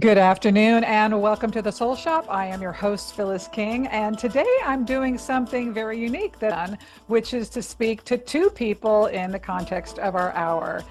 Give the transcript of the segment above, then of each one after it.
Good afternoon and welcome to the Soul Shop. I am your host, Phyllis King, and today I'm doing something very unique which is to speak to two people in the context of our hour.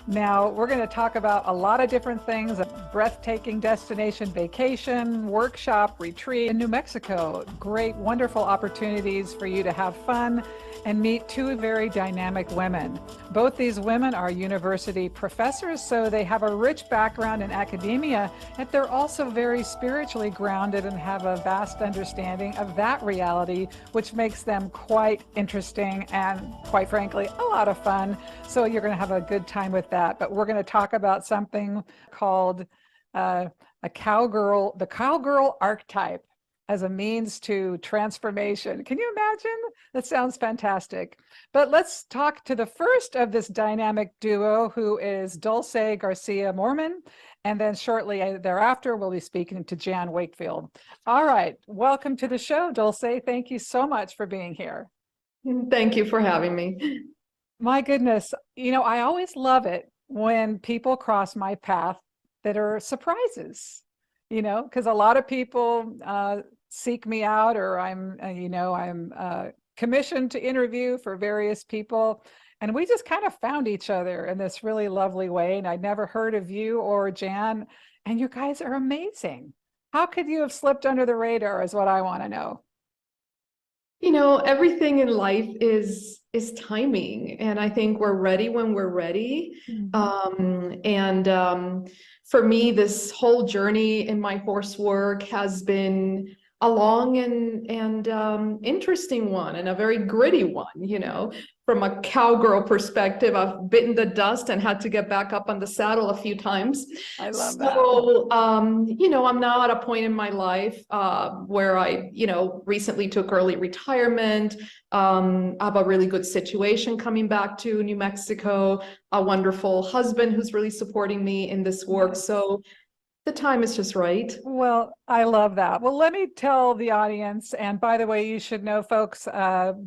Now, we're going to talk about a lot of different things: a breathtaking destination vacation, workshop, retreat in New Mexico. Great, wonderful opportunities for you to have fun and meet two very dynamic women. Both these women are university professors, so they have a rich background in academia, yet they're also very spiritually grounded and have a vast understanding of that reality, which makes them quite interesting and, quite frankly, a lot of fun. So you're going to have a good time with that. But we're going to talk about something called a cowgirl, the cowgirl archetype as a means to transformation. Can you imagine? That sounds fantastic. But let's talk to the first of this dynamic duo, who is Dulce Garcia-Morman. And then shortly thereafter, we'll be speaking to Jan Wakefield. All right, welcome to the show, Dulce. Thank you so much for being here. Thank you for having me. My goodness, I always love it when people cross my path that are surprises, because a lot of people seek me out, or I'm commissioned to interview for various people. And we just kind of found each other in this really lovely way. And I'd never heard of you or Jan, and you guys are amazing. How could you have slipped under the radar is what I want to know. Everything in life is timing, and I think we're ready when we're ready. For me, this whole journey in my horse work has been a long and interesting one, and a very gritty one. From a cowgirl perspective, I've bitten the dust and had to get back up on the saddle a few times. I love that. So, I'm now at a point in my life where I, recently took early retirement. I have a really good situation coming back to New Mexico, a wonderful husband who's really supporting me in this work. So the time is just right. Well, I love that. Well, let me tell the audience, and by the way, you should know, folks,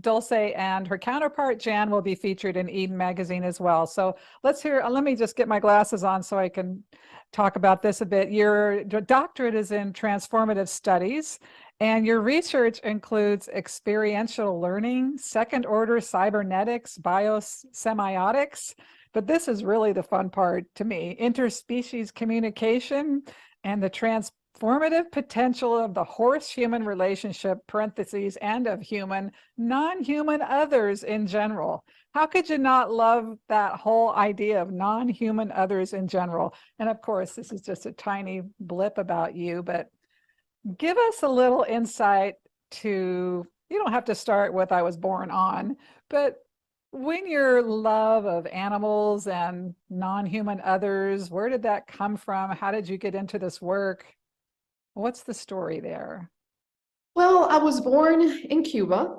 Dulce and her counterpart, Jan, will be featured in Eden magazine as well. So let me just get my glasses on so I can talk about this a bit. Your doctorate is in transformative studies, and your research includes experiential learning, second order cybernetics, biosemiotics. But this is really the fun part to me: interspecies communication and the transformative potential of the horse-human relationship, parentheses, and of human, non-human others in general. How could you not love that whole idea of non-human others in general? And of course, this is just a tiny blip about you, but give us a little insight to, you don't have to start with I was born on, but when your love of animals and non-human others, where did that come from? How did you get into this work? What's the story there? Well, I was born in Cuba.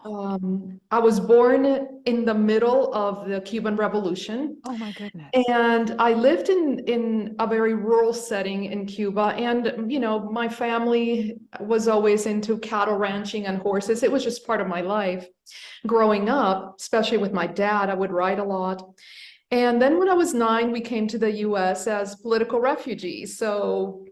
I was born in the middle of the Cuban Revolution. Oh my goodness. And I lived in a very rural setting in Cuba. And, my family was always into cattle ranching and horses. It was just part of my life. Growing up, especially with my dad, I would ride a lot. And then when I was 9, we came to the US as political refugees. So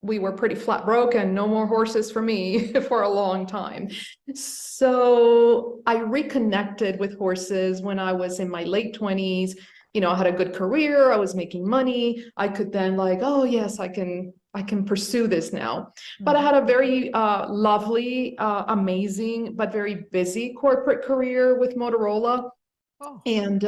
we were pretty flat broke, and no more horses for me for a long time. So I reconnected with horses when I was in my late 20s. I had a good career, I was making money. I could then oh yes, I can pursue this now. But I had a very lovely, amazing, but very busy corporate career with Motorola. And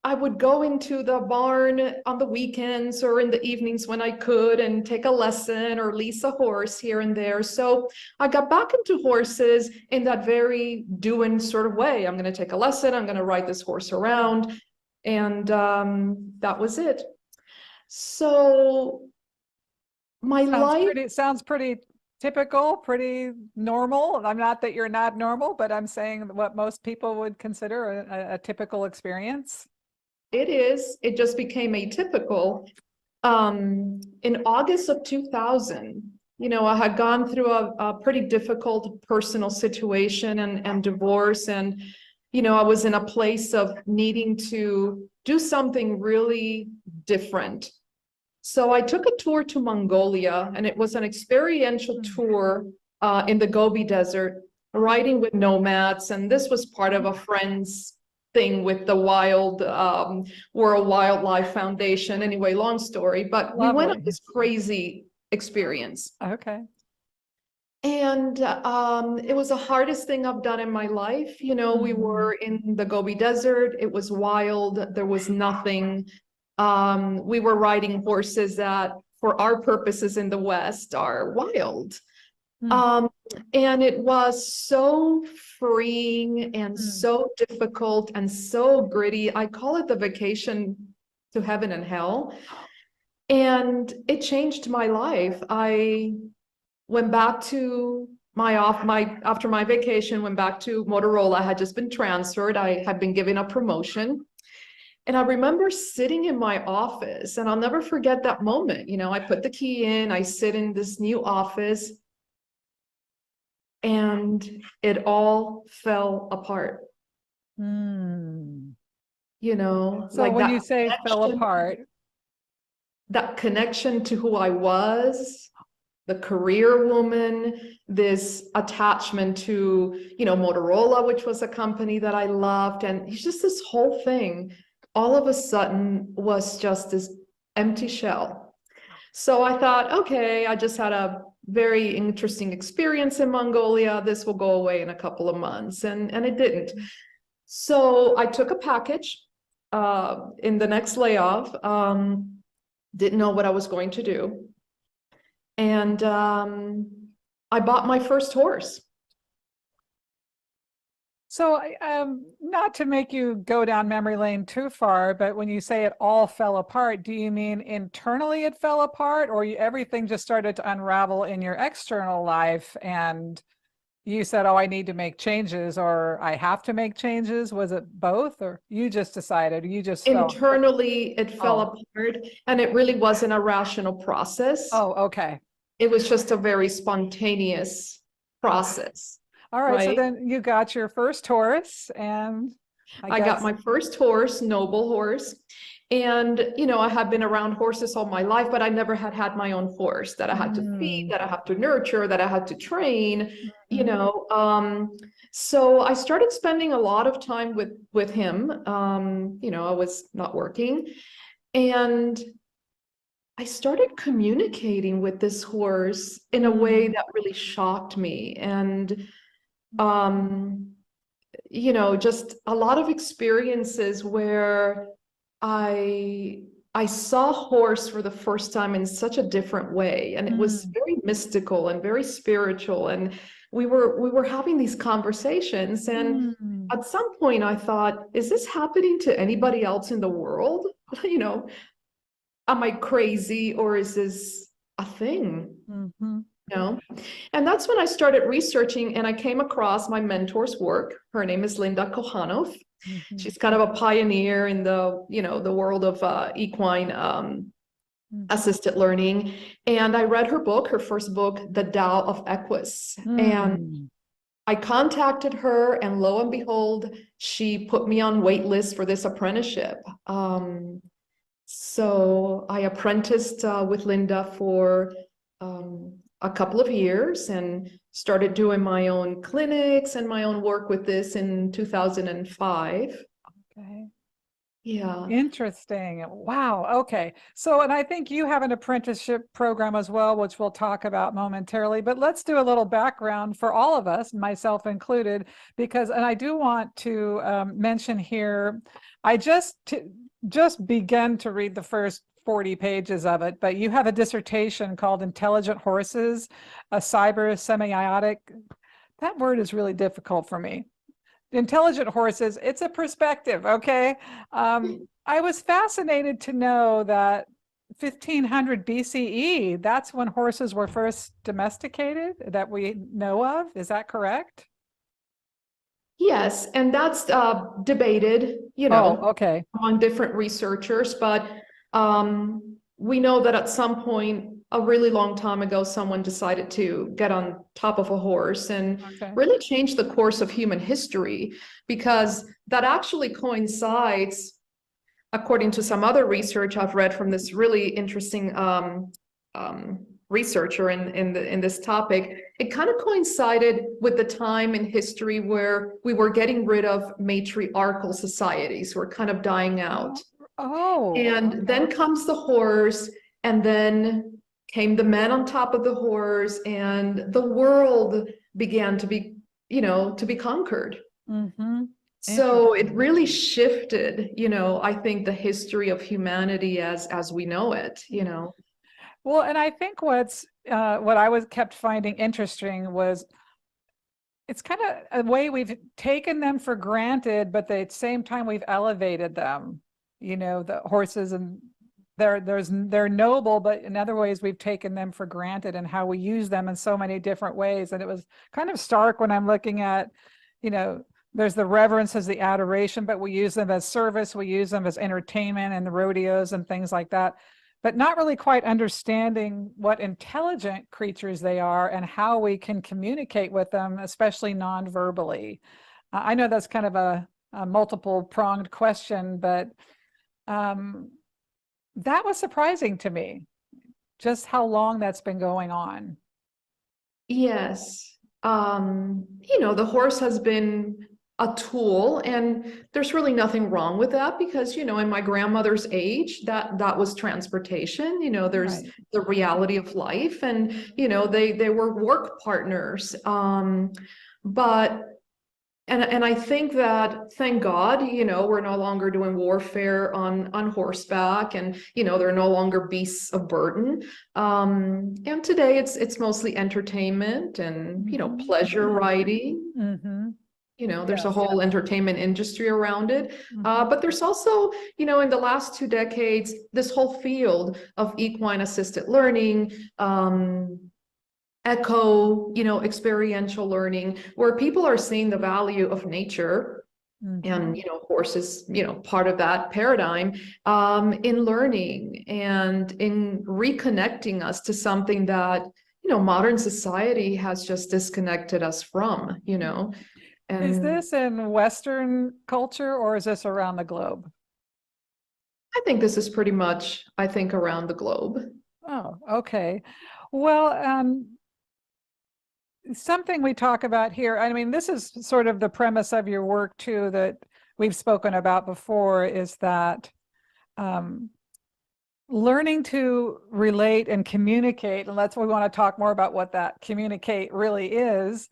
I would go into the barn on the weekends or in the evenings when I could and take a lesson or lease a horse here and there. So I got back into horses in that very doing sort of way. I'm going to take a lesson, I'm going to ride this horse around. And that was it. So my life sounds pretty typical, pretty normal. I'm not that you're not normal, but I'm saying what most people would consider a typical experience. It is. It just became atypical. In August of 2000, I had gone through a pretty difficult personal situation and divorce. And, I was in a place of needing to do something really different So I took a tour to Mongolia, and it was an experiential tour in the Gobi Desert, riding with nomads. And this was part of a friend's thing with the World Wildlife Foundation. Anyway, long story, but we went on Lovely. this crazy experience. Okay. And it was the hardest thing I've done in my life. You know, we were in the Gobi Desert. It was wild. There was nothing. We were riding horses that, for our purposes in the West, are wild. And it was so freeing and so difficult and so gritty. I call it the vacation to heaven and hell. And it changed my life. I went back to after my vacation, went back to Motorola. I had just been transferred. I had been given a promotion. And I remember sitting in my office, and I'll never forget that moment. You know, I put the key in, I sit in this new office, and it all fell apart. You know, So like when that you say fell apart, that connection to who I was, the career woman, this attachment to, you know, Motorola, which was a company that I loved. And it's just this whole thing, all of a sudden was just this empty shell. So I thought, okay, I just had a very interesting experience in Mongolia. This will go away in a couple of months. And it didn't. So I took a package in the next layoff, didn't know what I was going to do. And I bought my first horse. So, not to make you go down memory lane too far, but when you say it all fell apart, do you mean internally it fell apart, or everything just started to unravel in your external life and you said, oh, I need to make changes, or I have to make changes? Was it both, or you just decided, you just felt? Internally, it fell apart, and it really wasn't a rational process. Oh, okay. It was just a very spontaneous process. All right. So then you got your first horse, and I got my first horse, noble horse. And, you know, I had been around horses all my life, but I never had my own horse that I had to feed, that I have to nurture, that I had to train, you know. So I started spending a lot of time with him. You know, I was not working. And I started communicating with this horse in a way that really shocked me. And you know, just a lot of experiences where I saw horse for the first time in such a different way, and it was very mystical and very spiritual. And we were having these conversations, and at some point I thought, is this happening to anybody else in the world? You know, am I crazy, or is this a thing? No. And that's when I started researching, and I came across my mentor's work. Her name is Linda Kohanov. She's kind of a pioneer in the, you know, the world of equine assisted learning. And I read her book, her first book, The Tao of Equus. And I contacted her, and lo and behold, she put me on wait list for this apprenticeship. So I apprenticed with Linda for a couple of years and started doing my own clinics and my own work with this in 2005. Okay. Yeah. Interesting. Wow. Okay. So, and I think you have an apprenticeship program as well, which we'll talk about momentarily, but let's do a little background for all of us, myself included, because, and I do want to mention here, I just began to read the first 40 pages of it, but you have a dissertation called Intelligent Horses, a Cyber Semiotic. That word is really difficult for me. Intelligent horses, it's a perspective, okay? I was fascinated to know that 1500 BCE, that's when horses were first domesticated that we know of. Is that correct? Yes, and that's debated, you know, okay, among different researchers, but we know that at some point a really long time ago, someone decided to get on top of a horse and really change the course of human history, because that actually coincides according to some other research I've read from this really interesting researcher in this topic, it kind of coincided with the time in history where we were getting rid of matriarchal societies, were kind of dying out. And okay. then comes the horse, and then came the men on top of the horse, and the world began to be, to be conquered. So it really shifted, I think the history of humanity as we know it, Well, and I think what I kept finding interesting was it's kind of a way we've taken them for granted, but at the same time we've elevated them. The horses, and they're noble, but in other ways we've taken them for granted, and how we use them in so many different ways. And it was kind of stark when I'm looking at, there's the reverence as the adoration, but we use them as service, we use them as entertainment and the rodeos and things like that, but not really quite understanding what intelligent creatures they are and how we can communicate with them, especially non-verbally. I know that's kind of a multiple-pronged question, but that was surprising to me, just how long that's been going on. Yes. The horse has been a tool, and there's really nothing wrong with that, because, in my grandmother's age, that was transportation. There's Right. the reality of life, and, they were work partners. But and I think that, thank God, we're no longer doing warfare on horseback, and they're no longer beasts of burden. And today it's mostly entertainment and pleasure riding. There's a whole entertainment industry around it. But there's also, in the last 2 decades, this whole field of equine assisted learning, experiential learning, where people are seeing the value of nature, and horses, part of that paradigm, in learning and in reconnecting us to something that modern society has just disconnected us from. And is this in Western culture, or is this around the globe? I think this is pretty much, around the globe. Oh, okay. Well, something we talk about here, I mean, this is sort of the premise of your work too, that we've spoken about before, is that learning to relate and communicate, and that's what we want to talk more about, what that communicate really is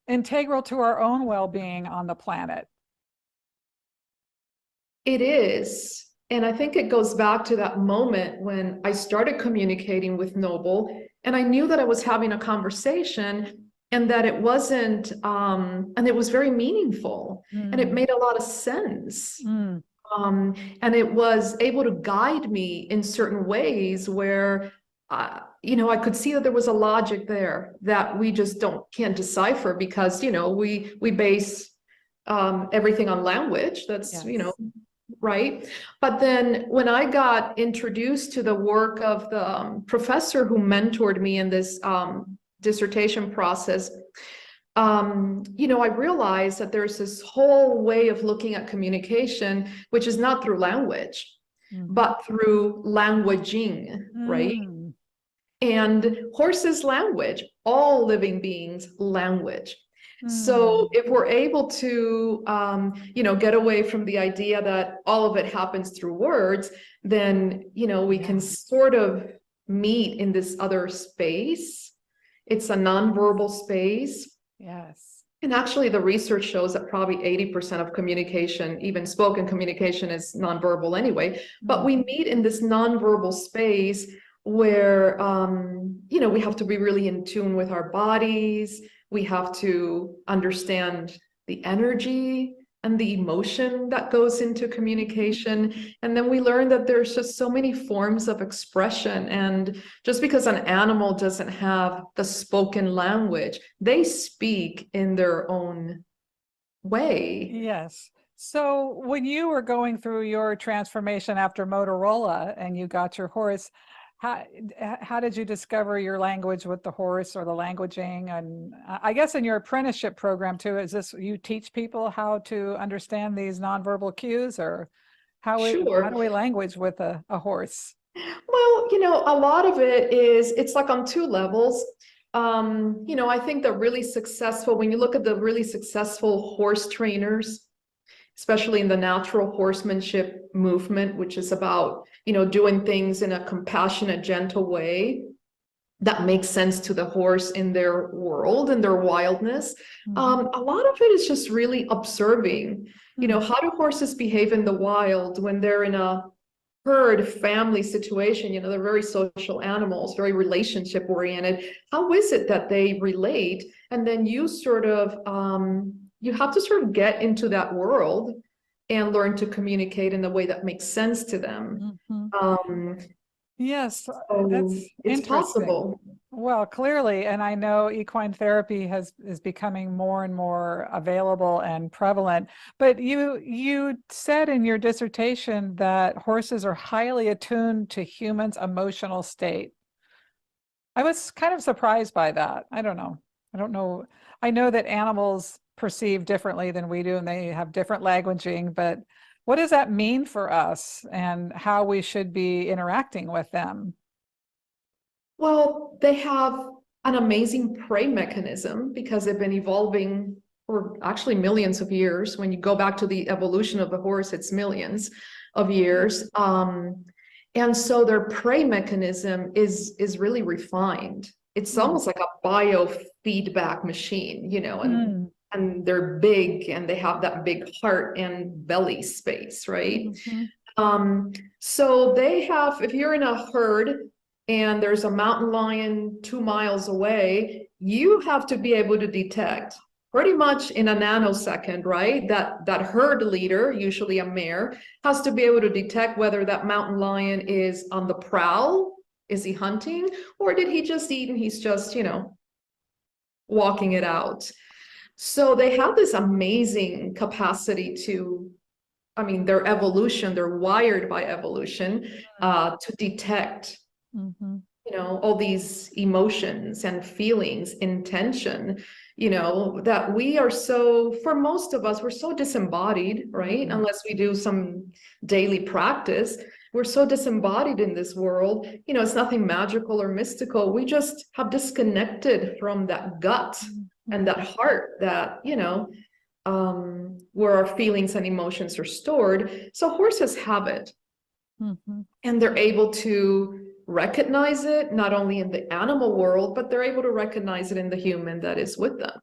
integral to our own well-being on the planet. It is. And I think it goes back to that moment when I started communicating with Noble, and I knew that I was having a conversation, and that it wasn't, and it was very meaningful, and it made a lot of sense. And it was able to guide me in certain ways where, I could see that there was a logic there that we just can't decipher, because, we base everything on language. That's, right. But then when I got introduced to the work of the professor who mentored me in this dissertation process, I realized that there's this whole way of looking at communication, which is not through language, but through languaging, right? And horses language, all living beings language. So if we're able to, get away from the idea that all of it happens through words, then, we can sort of meet in this other space. It's a nonverbal space. Yes. And actually, the research shows that probably 80% of communication, even spoken communication, is nonverbal anyway. But we meet in this nonverbal space where, we have to be really in tune with our bodies. We have to understand the energy and the emotion that goes into communication. And then we learn that there's just so many forms of expression. And just because an animal doesn't have the spoken language, they speak in their own way. Yes. So when you were going through your transformation after Motorola and you got your horse, how, how did you discover your language with the horse or the languaging? And I guess in your apprenticeship program too, is this, you teach people how to understand these nonverbal cues, or how Sure. do we language with a horse? Well, a lot of it is, it's like on two levels. I think the really successful, when you look at the really successful horse trainers, especially in the natural horsemanship movement, which is about, doing things in a compassionate, gentle way that makes sense to the horse in their world and their wildness. A lot of it is just really observing, how do horses behave in the wild when they're in a herd family situation? They're very social animals, very relationship oriented. How is it that they relate? And then you sort of you have to sort of get into that world and learn to communicate in a way that makes sense to them. Yes, So that's it's interesting. possible. Well, clearly, and I know equine therapy is becoming more and more available and prevalent. But you said in your dissertation that horses are highly attuned to humans' emotional state. I was kind of surprised by that. I don't know. I don't know. I know that animals perceive differently than we do, and they have different languaging, but what does that mean for us and how we should be interacting with them? Well, they have an amazing prey mechanism because they've been evolving for actually millions of years. When you go back to the evolution of the horse, it's millions of years. And so their prey mechanism is really refined. It's almost like a biofeedback machine, and they're big and they have that big heart and belly space, right? Mhm. So they have, if you're in a herd and there's a mountain lion 2 miles away, you have to be able to detect pretty much in a nanosecond, right? That herd leader, usually a mare, has to be able to detect whether that mountain lion is on the prowl, is he hunting, or did he just eat and he's just, walking it out. So they have this amazing capacity to, I mean, their evolution, they're wired by evolution to detect, Mhm. all these emotions and feelings, intention, that we are so, for most of us, we're so disembodied, right? Mhm. Unless we do some daily practice, we're so disembodied in this world. It's nothing magical or mystical. We just have disconnected from that gut and Mhm. that heart that, where our feelings and emotions are stored. So horses have it, Mhm. and they're able to recognize it not only in the animal world, but they're able to recognize it in the human that is with them.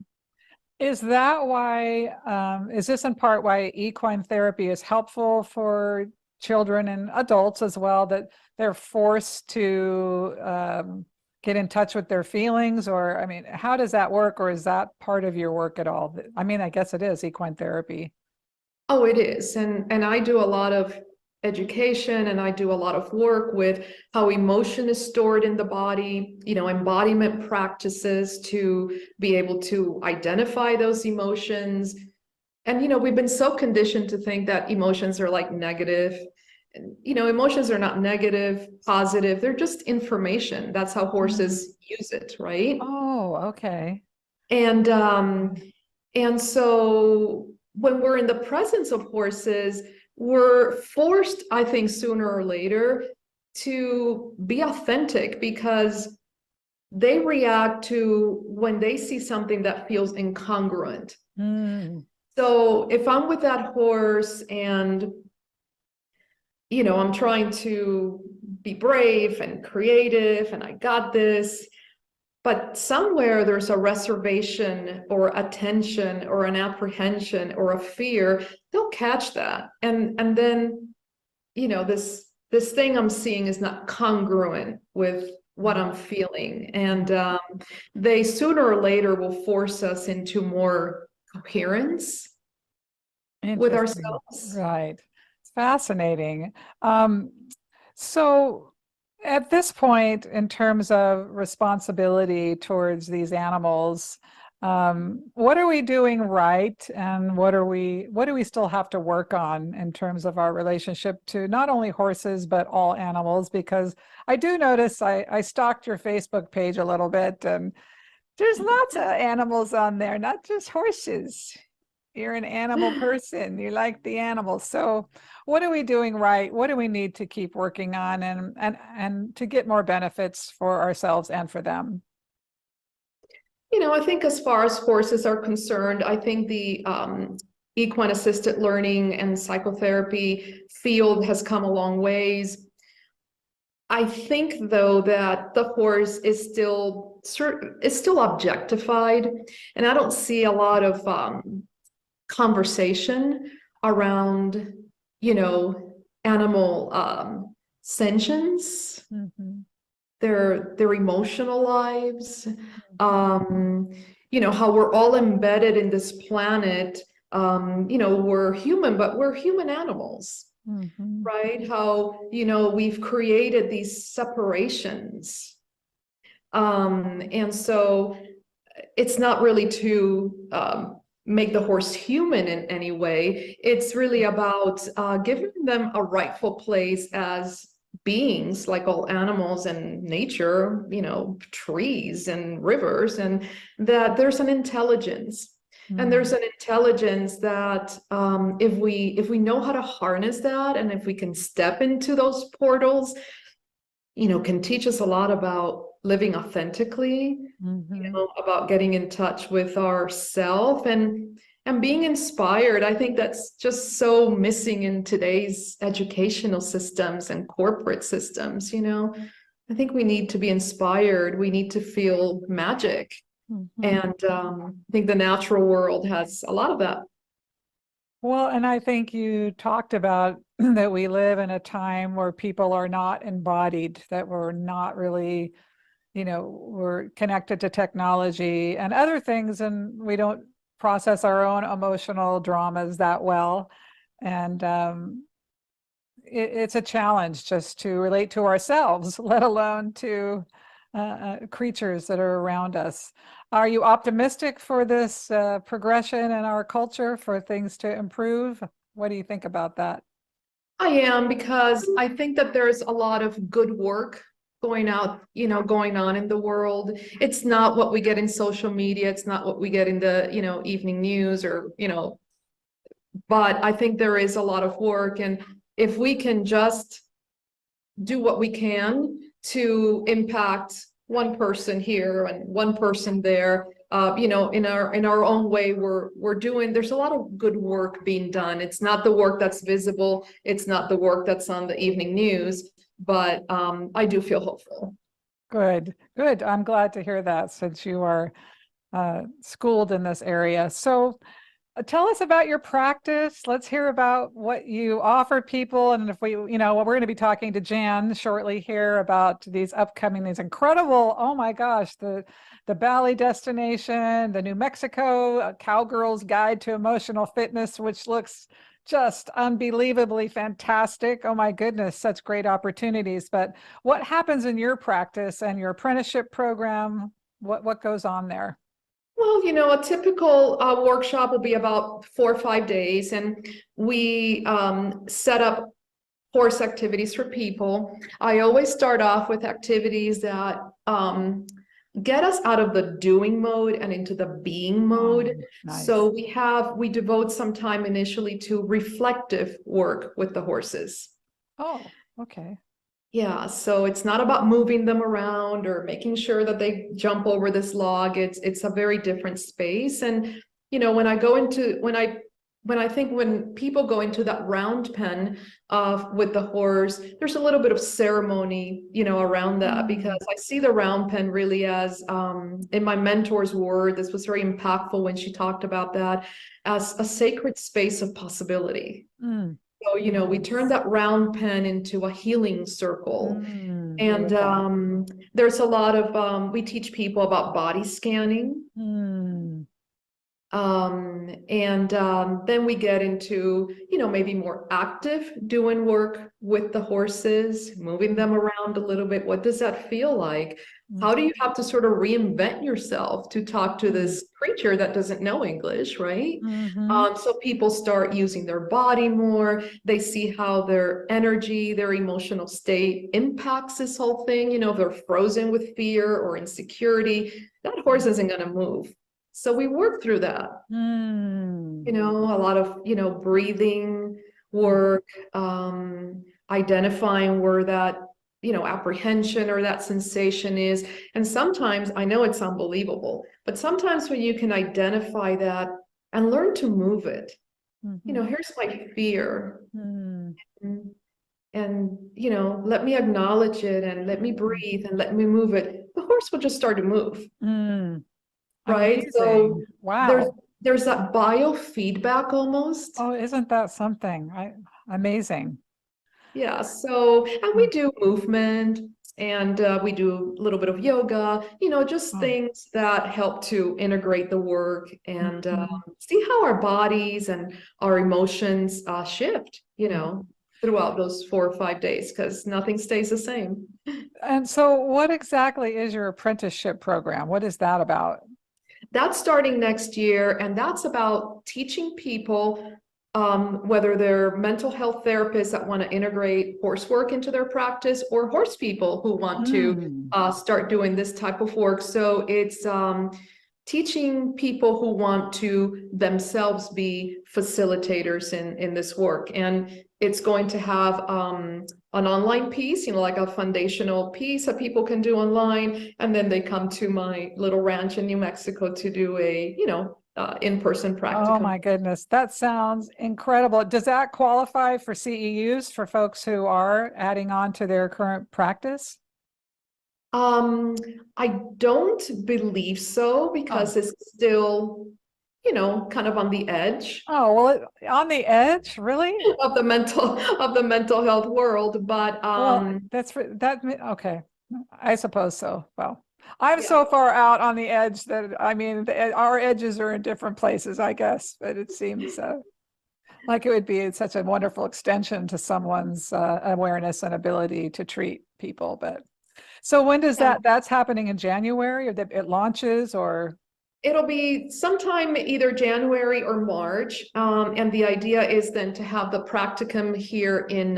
Is that why, is this in part why equine therapy is helpful for children and adults as well, that they're forced to get in touch with their feelings? Or, I mean, how does that work? Or is that part of your work at all? I mean, I guess it is equine therapy. Oh, it is. And I do a lot of education and I do a lot of work with how emotion is stored in the body, embodiment practices to be able to identify those emotions. And, we've been so conditioned to think that emotions are like negative. And, emotions are not negative, positive. They're just information. That's how Mm. horses use it, right? Oh, okay. And and so when we're in the presence of horses, we're forced, I think, sooner or later to be authentic because they react to when they see something that feels incongruent. Mm. So if I'm with that horse and, I'm trying to be brave and creative and I got this, but somewhere there's a reservation or a tension or an apprehension or a fear, they'll catch that. And then, this thing I'm seeing is not congruent with what I'm feeling. And they sooner or later will force us into more coherence with Interesting. ourselves. Right. It's fascinating. Um, so at this point, in terms of responsibility towards these animals, What are we doing right, and what do we still have to work on in terms of our relationship to not only horses but all animals? Because I do notice I stalked your Facebook page a little bit, and there's lots of animals on there, not just horses. You're an animal person. You like the animals. So what are we doing right? What do we need to keep working on and to get more benefits for ourselves and for them? I think as far as horses are concerned, I think the equine assisted learning and psychotherapy field has come a long ways. I think though that the horse is still objectified, and I don't see a lot of conversation around, animal sentience, Mhm. their emotional lives, Mhm. how we're all embedded in this planet. We're human, but we're human animals, Mhm. right? How, we've created these separations. And so it's not really to make the horse human in any way. It's really about giving them a rightful place as beings, like all animals and nature, trees and rivers, and that there's an intelligence. And there's Mm. an intelligence that if we know how to harness that, and if we can step into those portals, can teach us a lot about living authentically, Mhm. about getting in touch with ourself and being inspired. I think that's just so missing in today's educational systems and corporate systems. I think we need to be inspired. We need to feel magic. Mhm. And I think the natural world has a lot of that. Well, and I think you talked about that we live in a time where people are not embodied, that we're not really, we're connected to technology and other things, and we don't process our own emotional dramas that well. And it's a challenge just to relate to ourselves, let alone to creatures that are around us. Are you optimistic for this progression in our culture, for things to improve? What do you think about that? I am, because I think that there's a lot of good work going on in the world. It's not what we get in social media. It's not what we get in the, evening news or, but I think there is a lot of work. And if we can just do what we can to impact one person here and one person there, in our own way, we're doing. There's a lot of good work being done. It's not the work that's visible. It's not the work that's on the evening news, but I do feel hopeful. Good, good. I'm glad to hear that since you are schooled in this area. So tell us about your practice. Let's hear about what you offer people. And if we're going to be talking to Jan shortly here about these incredible, oh my gosh, the Bali destination, the New Mexico Cowgirls Guide to Emotional Fitness, which looks just unbelievably fantastic. Oh my goodness, such great opportunities. But what happens in your practice and your apprenticeship program? What goes on there? Well, a typical workshop will be about 4 or 5 days, and we set up course activities for people. I always start off with activities that get us out of the doing mode and into the being mode. Nice. So we devote some time initially to reflective work with the horses. Oh, okay. Yeah, so it's not about moving them around or making sure that they jump over this log. It's a very different space. And when people go into that round pen with the horse, there's a little bit of ceremony, around that, because Mm. I see the round pen really as in my mentor's word, this was very impactful when she talked about that, as a sacred space of possibility. Mm. So, we turn Nice. that round pen into a healing circle. And Beautiful. there's a lot of, we teach people about body scanning. Mm. And then we get into, maybe more active doing work with the horses, moving them around a little bit. What does that feel like? How do you have to sort of reinvent yourself to talk to Mm. this creature that doesn't know English, right? Mm-hmm. So people start using their body more. They see how their energy, their emotional state impacts this whole thing. You know, if they're frozen with fear or insecurity, that horse isn't going to move. So we work through that. Mm. You know, a lot of, breathing work, identifying where that, apprehension or that sensation is. And sometimes, I know it's unbelievable, but sometimes when you can identify that and learn to move it, Mm-hmm. here's my fear. Mm. And, let me acknowledge it and let me breathe and let me move it. The horse will just start to move, Mm. right? So Amazing. there's Wow. there's that biofeedback almost. Oh, isn't that something? Amazing. Yeah, so, and we do movement and we do a little bit of yoga, just Oh. things that help to integrate the work and Mhm. see how our bodies and our emotions shift, Mhm. throughout those 4 or 5 days, because nothing stays the same. And so, what exactly is your apprenticeship program? What is that about? That's starting next year, and that's about teaching people, whether they're mental health therapists that want to integrate horse work into their practice, or horse people who want to Mm. start doing this type of work. So it's teaching people who want to themselves be facilitators in this work. And it's going to have an online piece, like a foundational piece that people can do online. And then they come to my little ranch in New Mexico to do a, in-person Oh practicum. my goodness, that sounds incredible. Does that qualify for CEUs for folks who are adding on to their current practice? Um, I don't believe so, Oh, because it's still, kind of on the edge oh, well, on the edge, really? of the mental health world. But Well, okay. I suppose so. Well, I'm yeah. so far out on the edge that I mean, our edges are in different places, I guess, but it seems like it would be such a wonderful extension to someone's awareness and ability to treat people. But so when does Yeah. that's happening in January or that it launches or? It'll be sometime either January or March, and the idea is then to have the practicum here in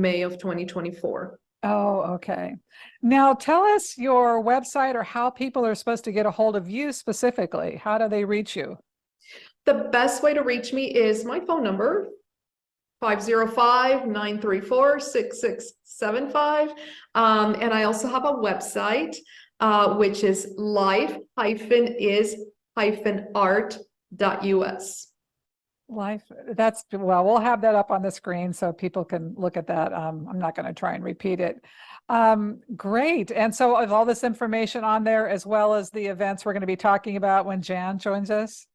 May of 2024. Oh, okay. Now tell us your website or how people are supposed to get a hold of you specifically. How do they reach you? The best way to reach me is my phone number, 505-934-6675. And I also have a website, which is life-is-art.us. Life, we'll have that up on the screen so people can look at that. I'm not going to try and repeat it. Great. And so is all this information on there as well as the events we're going to be talking about when Jan joins us?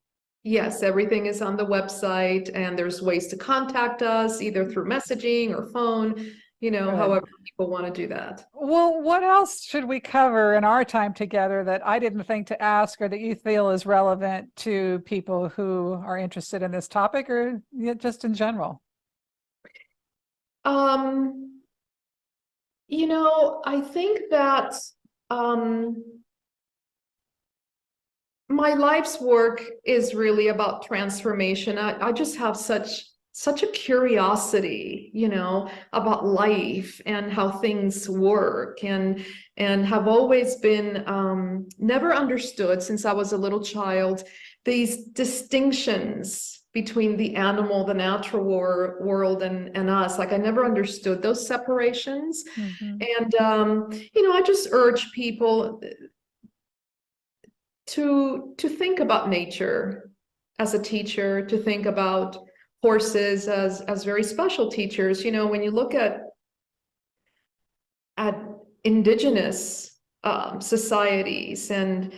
Yes, everything is on the website, and there's ways to contact us either through messaging or phone, Good. however people want to do that. Well, what else should we cover in our time together that I didn't think to ask or that you feel is relevant to people who are interested in this topic or just in general? Um, I think that um, my life's work is really about transformation. I just have such a curiosity, about life and how things work, and have always been never understood since I was a little child these distinctions between the animal, the natural world, and us. Like, I never understood those separations. Mm-hmm. And I just urge people to think about nature as a teacher, to think about horses as very special teachers. When you look at indigenous societies, and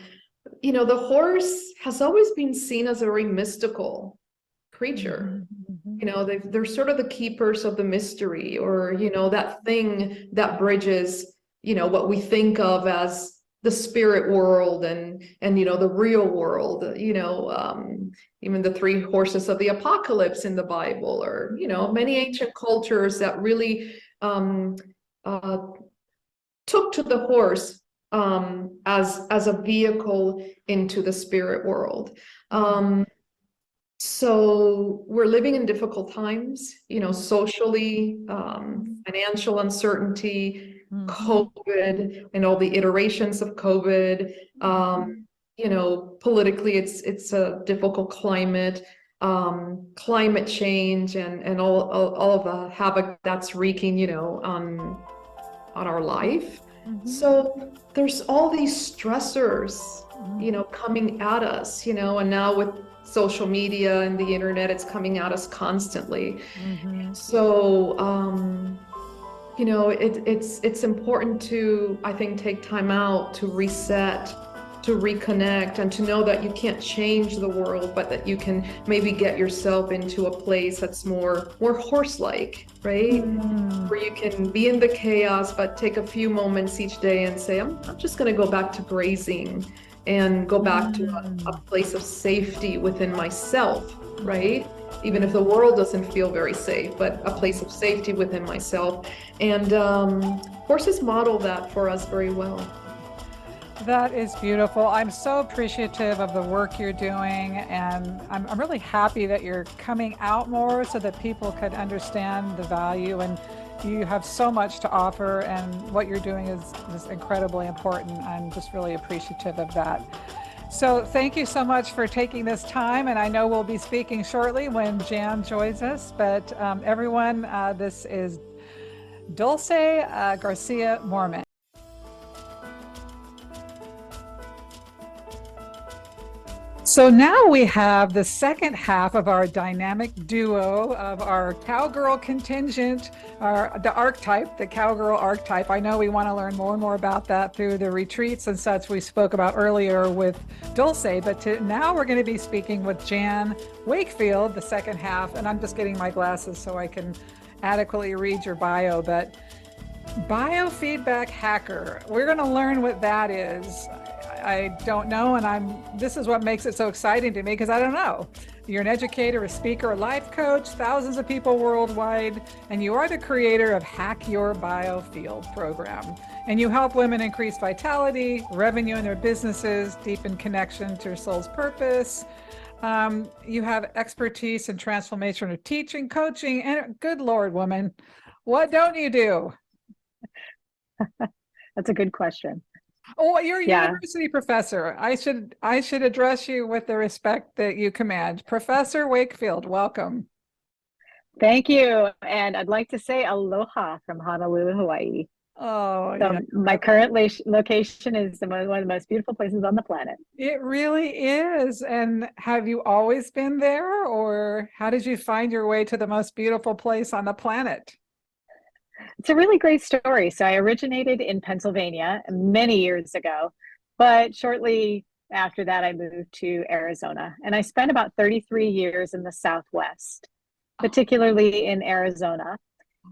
the horse has always been seen as a very mystical creature. Mm-hmm. They're sort of the keepers of the mystery, or that thing that bridges what we think of as the spirit world and the real world. Even the three horses of the apocalypse in the Bible, or many ancient cultures that really um, uh, took to the horse as a vehicle into the spirit world. So we're living in difficult times, socially, financial uncertainty, COVID, and all the iterations of COVID. Politically, it's a difficult climate, climate change, and all of the havoc that's wreaking, on our life. So there's all these stressors, coming at us, and now with social media and the internet, it's coming at us constantly. So, it's important to, I think, take time out to reset, to reconnect, and to know that you can't change the world, but that you can maybe get yourself into a place that's more horse-like, right? Where you can be in the chaos, but take a few moments each day and say, I'm just going to go back to grazing and go back to a place of safety within myself, right? Even if the world doesn't feel very safe, but a place of safety within myself. And horses model that for us very well. That is beautiful. I'm so appreciative of the work you're doing, and I'm really happy that you're coming out more so that people could understand the value, and you have so much to offer, and what you're doing is incredibly important. I'm just really appreciative of that. So thank you so much for taking this time, and I know we'll be speaking shortly when Jan joins us, but everyone, this is Dulce Garcia-Morman. So now we have the second half of our dynamic duo of our cowgirl contingent, the archetype, the cowgirl archetype. I know we want to learn more and more about that through the retreats and such we spoke about earlier with Dulce, but now we're going to be speaking with Jan Wakefield, the second half, and I'm just getting my glasses so I can adequately read your bio, but biofeedback hacker. We're going to learn what that is. I don't know, and this is what makes it so exciting to me, because I don't know. You're an educator, a speaker, a life coach, thousands of people worldwide, and you are the creator of Hack Your Biofield program. And you help women increase vitality, revenue in their businesses, deepen connection to their soul's purpose. You have expertise in transformation of teaching, coaching, and good Lord, woman, what don't you do? That's a good question. Oh, you're a university professor. I should address you with the respect that you command. Professor Wakefield, welcome. Thank you. And I'd like to say aloha from Honolulu, Hawaii. Oh, so yeah. My current location is one of the most beautiful places on the planet. It really is. And have you always been there, or how did you find your way to the most beautiful place on the planet? It's a really great story. So I originated in Pennsylvania many years ago, but shortly after that, I moved to Arizona, and I spent about 33 years in the Southwest, particularly in Arizona.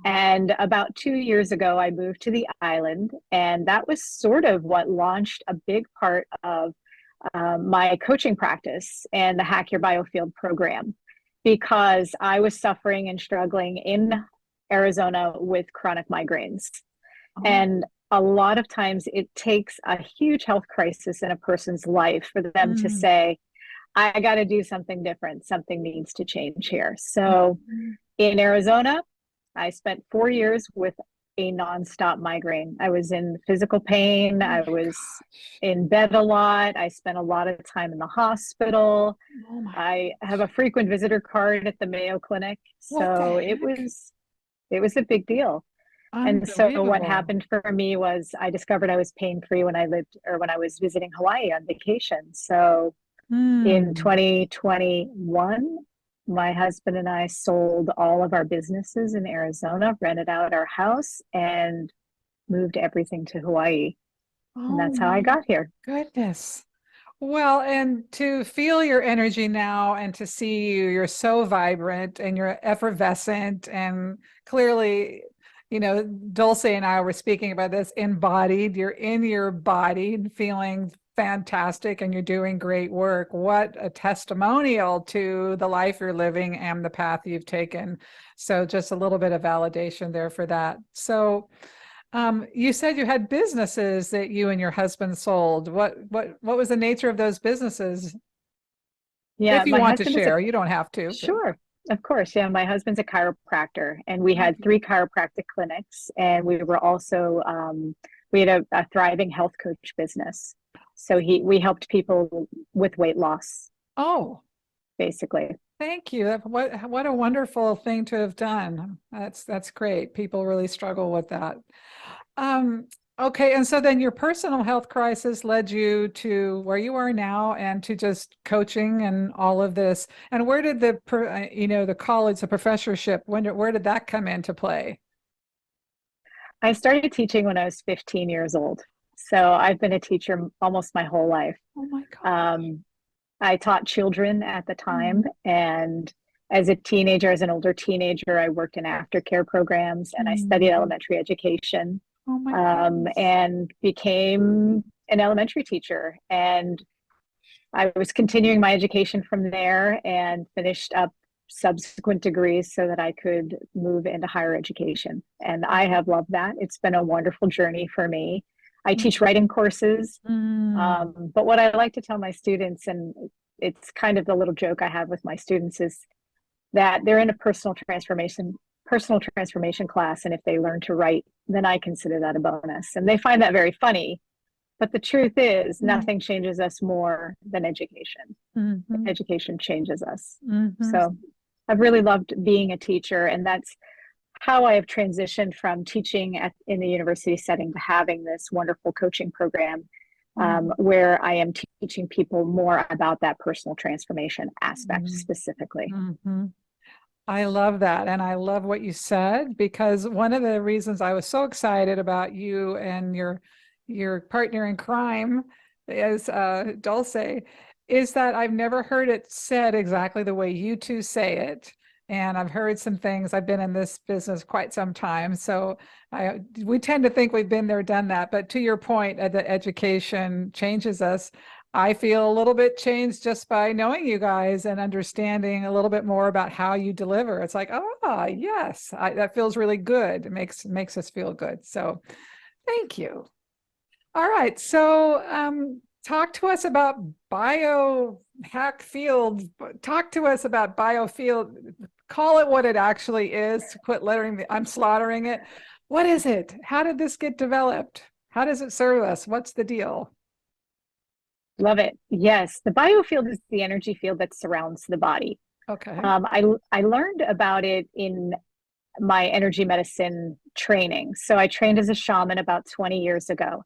And about 2 years ago, I moved to the island, and that was sort of what launched a big part of my coaching practice and the Hack Your Biofield program, because I was suffering and struggling in Arizona with chronic migraines. And a lot of times it takes a huge health crisis in a person's life for them to say, I got to do something different. Something needs to change here. So in Arizona, I spent 4 years with a nonstop migraine. I was in physical pain. I was in bed a lot. I spent a lot of time in the hospital. I have a frequent visitor card at the Mayo Clinic. So it was a big deal. And so what happened for me was I discovered I was pain-free when I was visiting Hawaii on vacation. So in 2021, my husband and I sold all of our businesses in Arizona, rented out our house, and moved everything to Hawaii. And that's how I got here. Goodness. Well, and to feel your energy now and to see you're so vibrant and you're effervescent, and clearly, Dulce and I were speaking about this, embodied. You're in your body and feeling fantastic, and you're doing great work. What a testimonial to the life you're living and the path you've taken. So just a little bit of validation there for that. So You said you had businesses that you and your husband sold. What was the nature of those businesses? Yeah, If you my want to husband is a share, you don't have to, but Sure, of course. Yeah, my husband's a chiropractor, and we had okay. 3 chiropractic clinics, and we were also we had a thriving health coach business. So we helped people with weight loss, Oh, basically. thank you. What a wonderful thing to have done. That's great. People really struggle with that. Um, okay, and so then your personal health crisis led you to where you are now and to just coaching and all of this. And where did the college, the professorship, where did that come into play? I started teaching when I was 15 years old. So I've been a teacher almost my whole life. Oh my God. Um, I taught children at the time, Mm, and as a teenager, as an older teenager, I worked in aftercare programs and I studied mm. elementary education, Oh my goodness. and became an elementary teacher. And I was continuing my education from there and finished up subsequent degrees so that I could move into higher education. And I have loved that. It's been a wonderful journey for me. I teach writing courses, Mm, but what I like to tell my students, and it's kind of the little joke I have with my students, is that they're in a personal transformation class, and if they learn to write, then I consider that a bonus. And they find that very funny. But the truth is, mm, nothing changes us more than education. mhm, Education changes us. mhm, So I've really loved being a teacher, and that's how I have transitioned from teaching in the university setting to having this wonderful coaching program, mhm, where I am teaching people more about that personal transformation aspect mhm, specifically. mhm. I love that. And I love what you said, because one of the reasons I was so excited about you and your partner in crime is Dulce, is that I've never heard it said exactly the way you two say it. And I've heard some things. I've been in this business quite some time. So we tend to think we've been there, done that. But to your point, that education changes us. I feel a little bit changed just by knowing you guys and understanding a little bit more about how you deliver. It's like, oh, yes, that feels really good. It makes us feel good. So thank you. All right. So talk to us about biohack field. Talk to us about biofield. Call it what it actually is. To quit lettering I'm slaughtering it. What is it? How did this get developed? How does it serve us? What's the deal? Love it. Yes, the biofield is the energy field that surrounds the body. Okay. I learned about it in my energy medicine training. So I trained as a shaman about 20 years ago.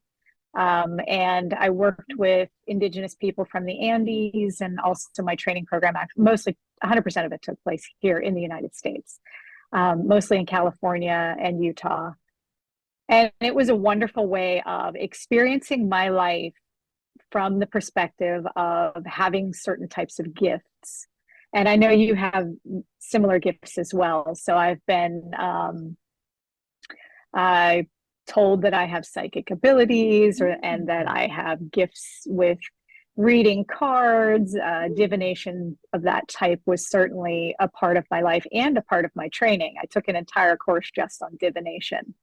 And I worked with indigenous people from the Andes, and also my training program, mostly 100% of it took place here in the United States, mostly in California and Utah. And it was a wonderful way of experiencing my life from the perspective of having certain types of gifts. And I know you have similar gifts as well. So I've been I told that I have psychic abilities, and that I have gifts with reading cards. Divination of that type was certainly a part of my life and a part of my training. I took an entire course just on divination.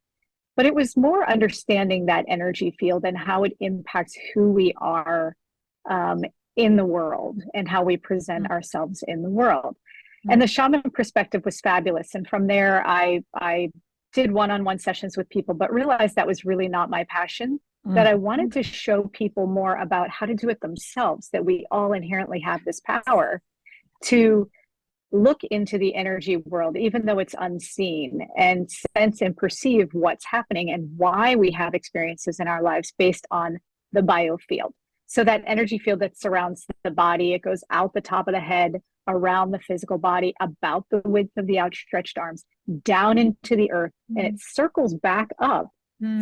But it was more understanding that energy field and how it impacts who we are, um, in the world, and how we present ourselves in the world. And the shaman perspective was fabulous. And from there, I did one-on-one sessions with people, but realized that was really not my passion, that I wanted to show people more about how to do it themselves, that we all inherently have this power to look into the energy world, even though it's unseen, and sense and perceive what's happening and why we have experiences in our lives based on the biofield. So that energy field that surrounds the body, it goes out the top of the head, around the physical body, about the width of the outstretched arms, down into the earth, and it circles back up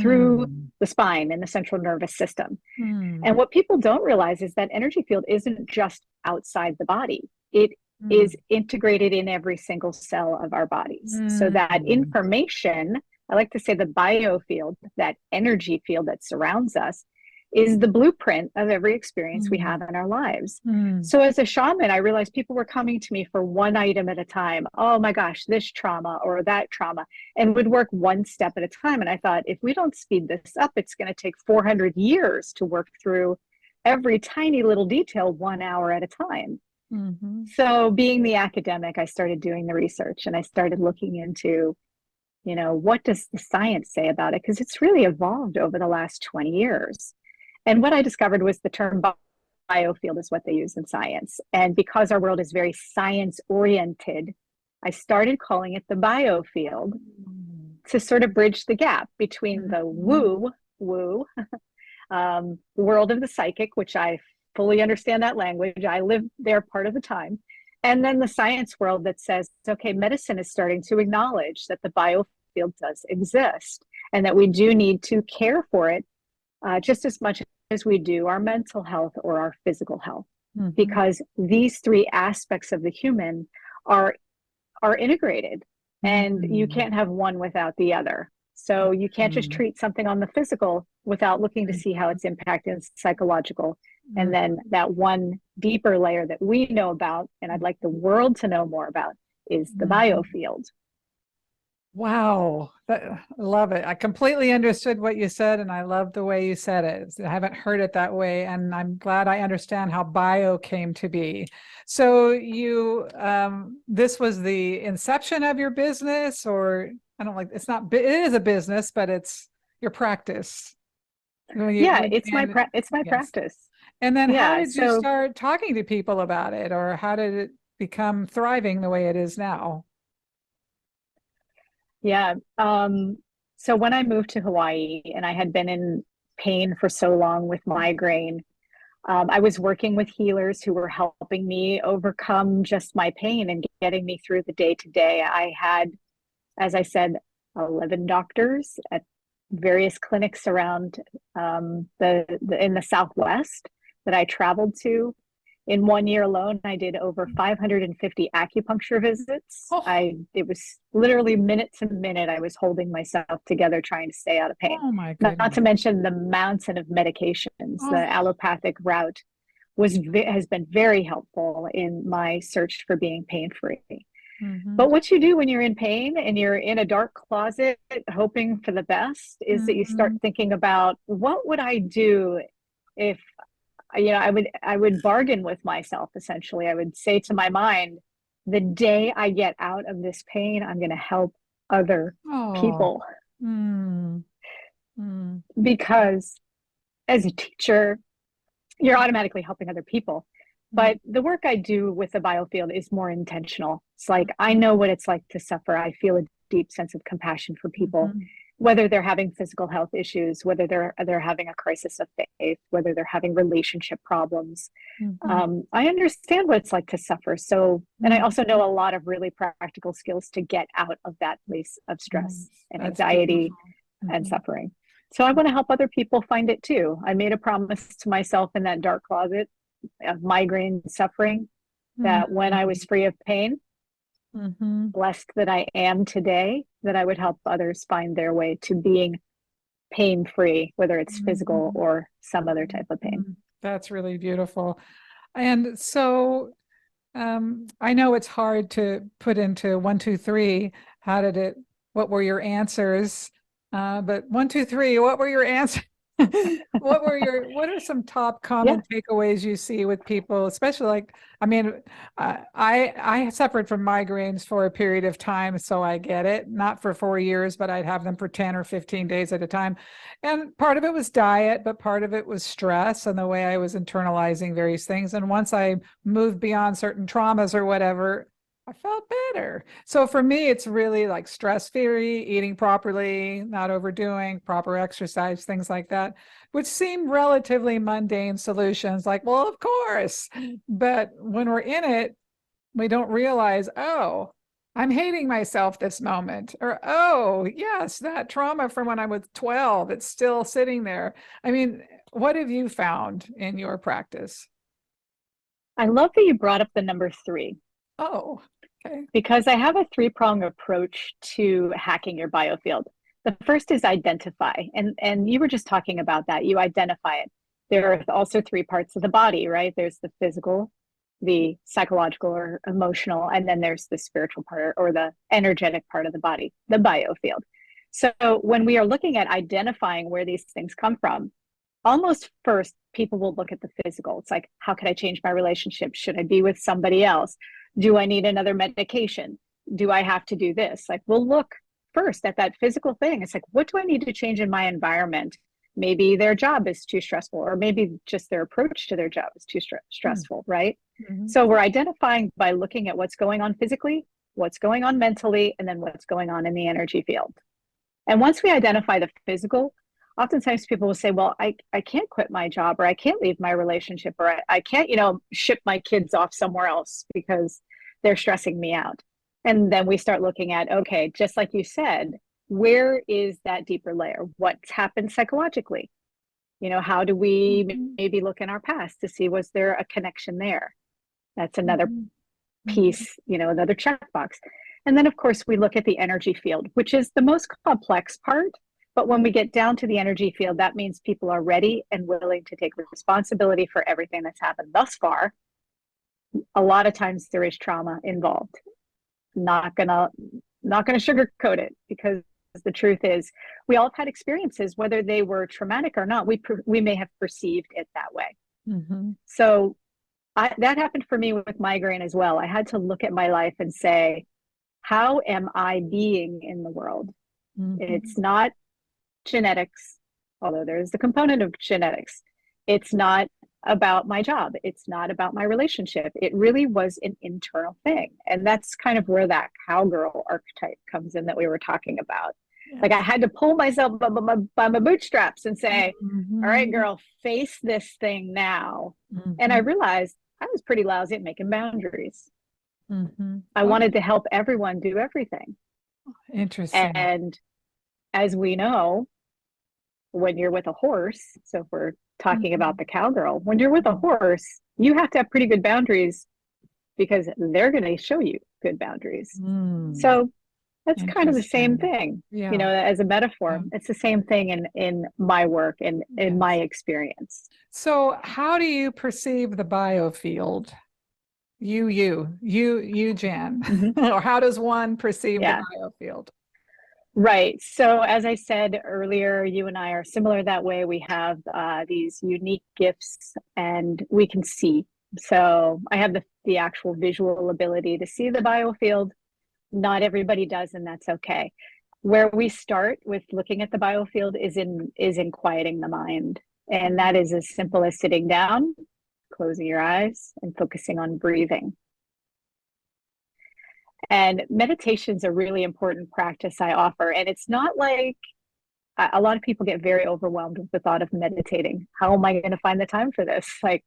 through Mm, the spine and the central nervous system. mm, And what people don't realize is that energy field isn't just outside the body. It mm, is integrated in every single cell of our bodies. So that information, I like to say the biofield, that energy field that surrounds us, is the blueprint of every experience we have in our lives. Mm. So as a shaman, I realized people were coming to me for one item at a time. Oh my gosh, this trauma or that trauma, and would work one step at a time. And I thought, if we don't speed this up, it's going to take 400 years to work through every tiny little detail 1 hour at a time. Mm-hmm. So being the academic, I started doing the research and I started looking into, what does the science say about it? Because it's really evolved over the last 20 years. And what I discovered was the term biofield is what they use in science. And because our world is very science oriented, I started calling it the biofield to sort of bridge the gap between the woo world of the psychic, which I fully understand that language. I live there part of the time. And then the science world that says, okay, medicine is starting to acknowledge that the biofield does exist and that we do need to care for it just as much as we do our mental health or our physical health, because these three aspects of the human are integrated, and you can't have one without the other. So you can't just treat something on the physical without looking to see how it's impacting psychological. And then that one deeper layer that we know about, and I'd like the world to know more about, is the biofield. Wow. I love it. I completely understood what you said, and I love the way you said it. I haven't heard it that way, and I'm glad I understand how bio came to be. So this was the inception of your business, or it's not, it is a business, but it's your practice. It's my practice. And then how did you start talking to people about it, or how did it become thriving the way it is now? Yeah. So when I moved to Hawaii and I had been in pain for so long with migraine, I was working with healers who were helping me overcome just my pain and getting me through the day to day. I had, as I said, 11 doctors at various clinics around in the Southwest that I traveled to. In 1 year alone, I did over 550 acupuncture visits. It was literally minute to minute. I was holding myself together, trying to stay out of pain. Oh my goodness. Not to mention the mountain of medications. The allopathic route has been very helpful in my search for being pain-free. But what you do when you're in pain and you're in a dark closet hoping for the best is that you start thinking about, what would I do if I would bargain with myself, essentially. I would say to my mind, the day I get out of this pain, I'm going to help other people. Because as a teacher, you're automatically helping other people. But the work I do with the biofield is more intentional. It's like, I know what it's like to suffer. I feel a deep sense of compassion for people. Whether they're having physical health issues, whether they're having a crisis of faith, whether they're having relationship problems. I understand what it's like to suffer. So, and I also know a lot of really practical skills to get out of that place of stress and anxiety and suffering. So I want to help other people find it too. I made a promise to myself in that dark closet of migraine suffering that when I was free of pain, blessed that I am today, that I would help others find their way to being pain-free, whether it's physical or some other type of pain. That's really beautiful. And so I know it's hard to put into 1, 2, 3. What were your answers? But 1, 2, 3, what were your answers? What are some top common takeaways you see with people, especially I suffered from migraines for a period of time, so I get it. Not for 4 years, but I'd have them for 10 or 15 days at a time. And part of it was diet, but part of it was stress and the way I was internalizing various things. And once I moved beyond certain traumas or whatever, I felt better. So for me, it's really like stress-free, eating properly, not overdoing, proper exercise, things like that, which seem relatively mundane solutions. Like, well, of course. But when we're in it, we don't realize, oh, I'm hating myself this moment. Or, oh, yes, that trauma from when I was 12, it's still sitting there. I mean, what have you found in your practice? I love that you brought up the number 3. Oh, okay. Because I have a 3-pronged approach to hacking your biofield. The first is identify. And you were just talking about that. You identify it. There are also three parts of the body, right? There's the physical, the psychological or emotional, and then there's the spiritual part or the energetic part of the body, the biofield. So when we are looking at identifying where these things come from, almost first, people will look at the physical. It's like, how can I change my relationship? Should I be with somebody else? Do I need another medication? Do I have to do this? Like, we'll look first at that physical thing. It's like, what do I need to change in my environment? Maybe their job is too stressful, or maybe just their approach to their job is too stressful, right? Mm-hmm. So we're identifying by looking at what's going on physically, what's going on mentally, and then what's going on in the energy field. And once we identify the physical, oftentimes people will say, well, I can't quit my job, or I can't leave my relationship, or I can't, ship my kids off somewhere else because they're stressing me out. And then we start looking at, okay, just like you said, where is that deeper layer? What's happened psychologically? How do we maybe look in our past to see, was there a connection there? That's another piece, another checkbox. And then, of course, we look at the energy field, which is the most complex part. But when we get down to the energy field, that means people are ready and willing to take responsibility for everything that's happened thus far. A lot of times there is trauma involved. Not gonna sugarcoat it, because the truth is we all have had experiences, whether they were traumatic or not. We may have perceived it that way. Mm-hmm. So that happened for me with migraine as well. I had to look at my life and say, how am I being in the world? Mm-hmm. It's not genetics, although there's the component of genetics. It's not about my job. It's not about my relationship. It really was an internal thing. And that's kind of where that cowgirl archetype comes in that we were talking about. Yes. Like, I had to pull myself by my bootstraps and say, all right, girl, face this thing now. And I realized I was pretty lousy at making boundaries. I wanted to help everyone do everything. Interesting. And as we know, when you're with a horse, so if we're talking about the cowgirl, when you're with a horse, you have to have pretty good boundaries, because they're going to show you good boundaries. So that's kind of the same thing, as a metaphor. It's the same thing in my work and in my experience. So how do you perceive the biofield? You, Jan, or how does one perceive the biofield? Right. So as I said earlier, you and I are similar that way. We have these unique gifts, and we can see. So I have the actual visual ability to see the biofield. Not everybody does, and that's okay. Where we start with looking at the biofield is in quieting the mind. And that is as simple as sitting down, closing your eyes, and focusing on breathing. And meditation is a really important practice I offer. And it's not like, a lot of people get very overwhelmed with the thought of meditating. How am I going to find the time for this? Like,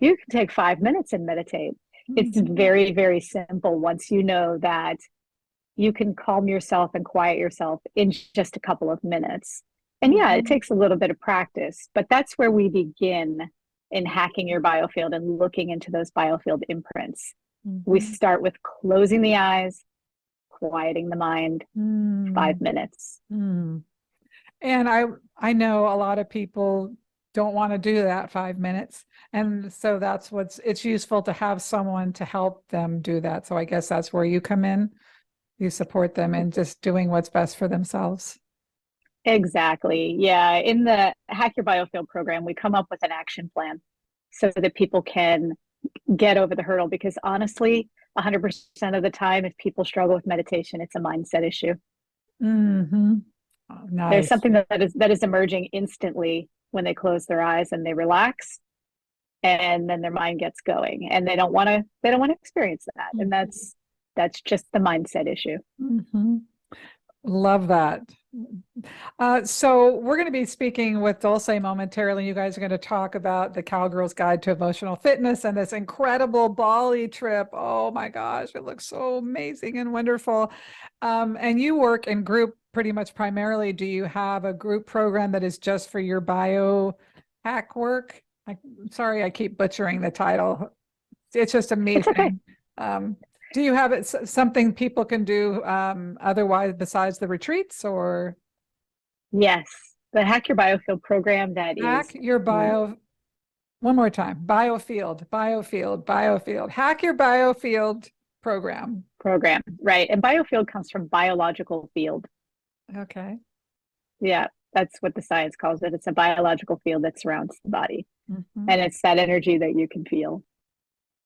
you can take 5 minutes and meditate. It's very, very simple once you know that you can calm yourself and quiet yourself in just a couple of minutes. And it takes a little bit of practice, but that's where we begin in hacking your biofield and looking into those biofield imprints. We start with closing the eyes, quieting the mind, 5 minutes. And I know a lot of people don't want to do that 5 minutes. And so it's useful to have someone to help them do that. So I guess that's where you come in. You support them in just doing what's best for themselves. Exactly. Yeah. In the Hack Your Biofield program, we come up with an action plan so that people can get over the hurdle, because honestly, 100% of the time, if people struggle with meditation, it's a mindset issue. Oh, nice. There's something that is emerging instantly when they close their eyes and they relax, and then their mind gets going, and they don't want to experience that. And that's just the mindset issue. Love that. So we're going to be speaking with Dulce momentarily. You guys are going to talk about the Cowgirls Guide to Emotional Fitness and this incredible Bali trip. Oh my gosh, it looks so amazing and wonderful. And you work in group pretty much primarily. Do you have a group program that is just for your biohack work? I'm sorry, I keep butchering the title. It's just amazing. Do you have something people can do otherwise besides the retreats, or? Yes, the Hack Your Biofield program that Hack is your bio. One more time. Biofield. Hack your biofield program. program, right? And biofield comes from biological field. Okay. Yeah, that's what the science calls it. It's a biological field that surrounds the body. Mm-hmm. And it's that energy that you can feel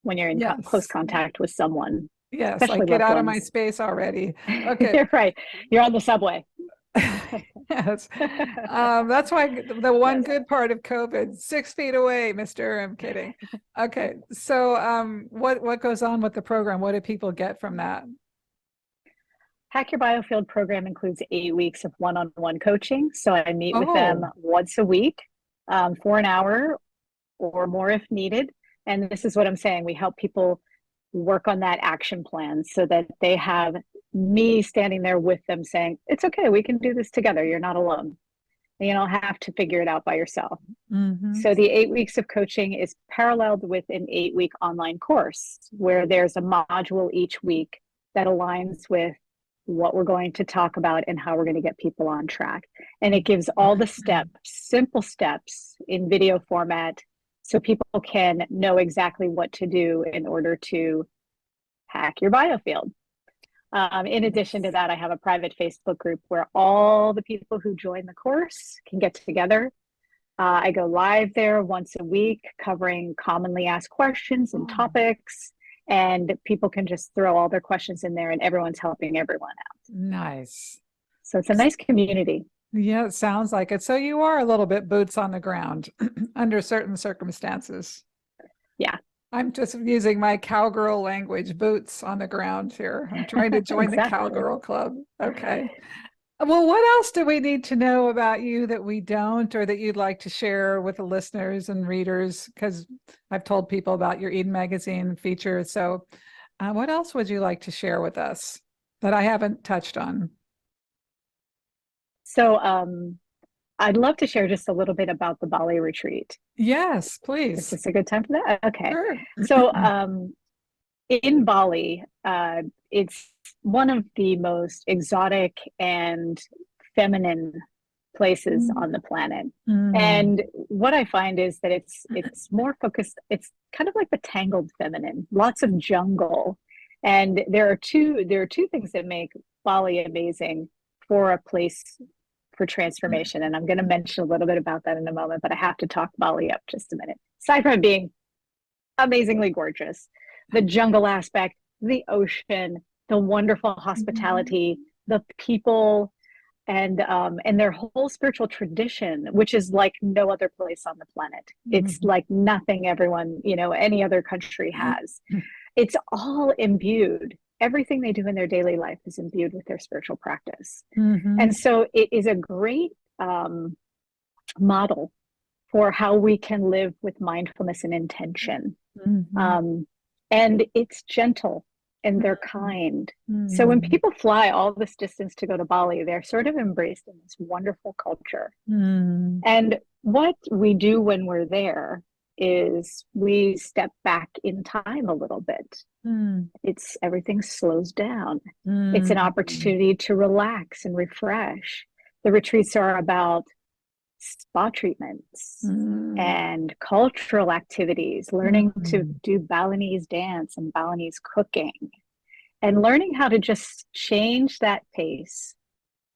when you're in close Yes. contact with someone, Yes. especially Like, get loved out of my ones. space already. Okay. You're right. You're on the subway. Yes. That's why the one Yes. good part of COVID, 6 feet away, Mister. I'm kidding. Okay. So what goes on with the program? What do people get from that? Hack Your Biofield program includes 8 weeks of one-on-one coaching. So I meet with them Oh, once a week for an hour or more if needed. And this is what I'm saying. We help people work on that action plan so that they have me standing there with them saying, it's okay, we can do this together. You're not alone. You don't have to figure it out by yourself. mm-hmm. So the 8 weeks of coaching is paralleled with an 8 week online course where there's a module each week that aligns with what we're going to talk about and how we're going to get people on track. And it gives all the steps, simple steps in video format so people can know exactly what to do in order to hack your biofield. In addition to that, I have a private Facebook group where all the people who join the course can get together. I go live there once a week covering commonly asked questions and topics, and people can just throw all their questions in there and everyone's helping everyone out. Nice. So it's a nice community. Yeah, it sounds like it. So you are a little bit boots on the ground under certain circumstances. Yeah. I'm just using my cowgirl language, boots on the ground here. I'm trying to join the Exactly. cowgirl club. Okay. Well, what else do we need to know about you that we don't, or that you'd like to share with the listeners and readers? Because I've told people about your Eden Magazine feature. So what else would you like to share with us that I haven't touched on? So I'd love to share just a little bit about the Bali retreat. Yes, Is please. this a good time for that? Okay. Sure. So in Bali, it's one of the most exotic and feminine places on the planet. And what I find is that it's more focused, it's kind of like the tangled feminine, lots of jungle. And there are two things that make Bali amazing for a place for transformation. And I'm going to mention a little bit about that in a moment, but I have to talk Bali up just a minute. Aside from it being amazingly gorgeous, the jungle aspect, the ocean, the wonderful hospitality, the people, and their whole spiritual tradition, which is like no other place on the planet. It's like nothing any other country has. It's all imbued. Everything they do in their daily life is imbued with their spiritual practice. And so it is a great model for how we can live with mindfulness and intention. And it's gentle and they're kind. So when people fly all this distance to go to Bali, they're sort of embraced in this wonderful culture. And what we do when we're there is we step back in time a little bit. Everything slows down. It's an opportunity to relax and refresh. The retreats are about spa treatments and cultural activities, learning to do Balinese dance and Balinese cooking, and learning how to just change that pace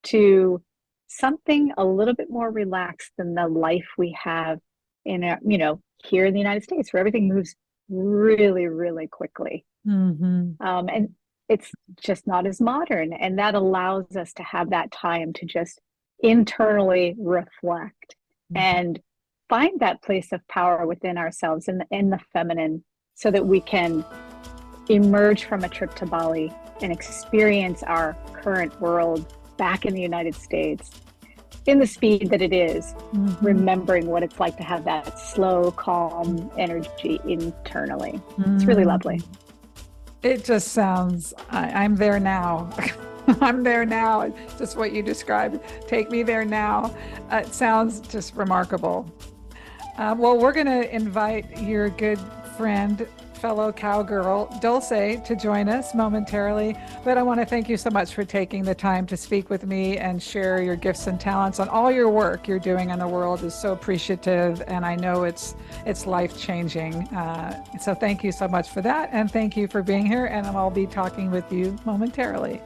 to something a little bit more relaxed than the life we have here in the United States, where everything moves really, really quickly. And it's just not as modern. And that allows us to have that time to just internally reflect and find that place of power within ourselves in the feminine, so that we can emerge from a trip to Bali and experience our current world back in the United States in the speed that it is, remembering what it's like to have that slow, calm energy internally. It's really lovely. It just sounds, I'm there now. I'm there now. Just what you described. Take me there now. It sounds just remarkable. Well, we're going to invite your good friend fellow cowgirl, Dulce, to join us momentarily. But I want to thank you so much for taking the time to speak with me and share your gifts and talents on all your work you're doing in the world is so appreciative. And I know it's life-changing. So thank you so much for that. And thank you for being here. And I'll be talking with you momentarily.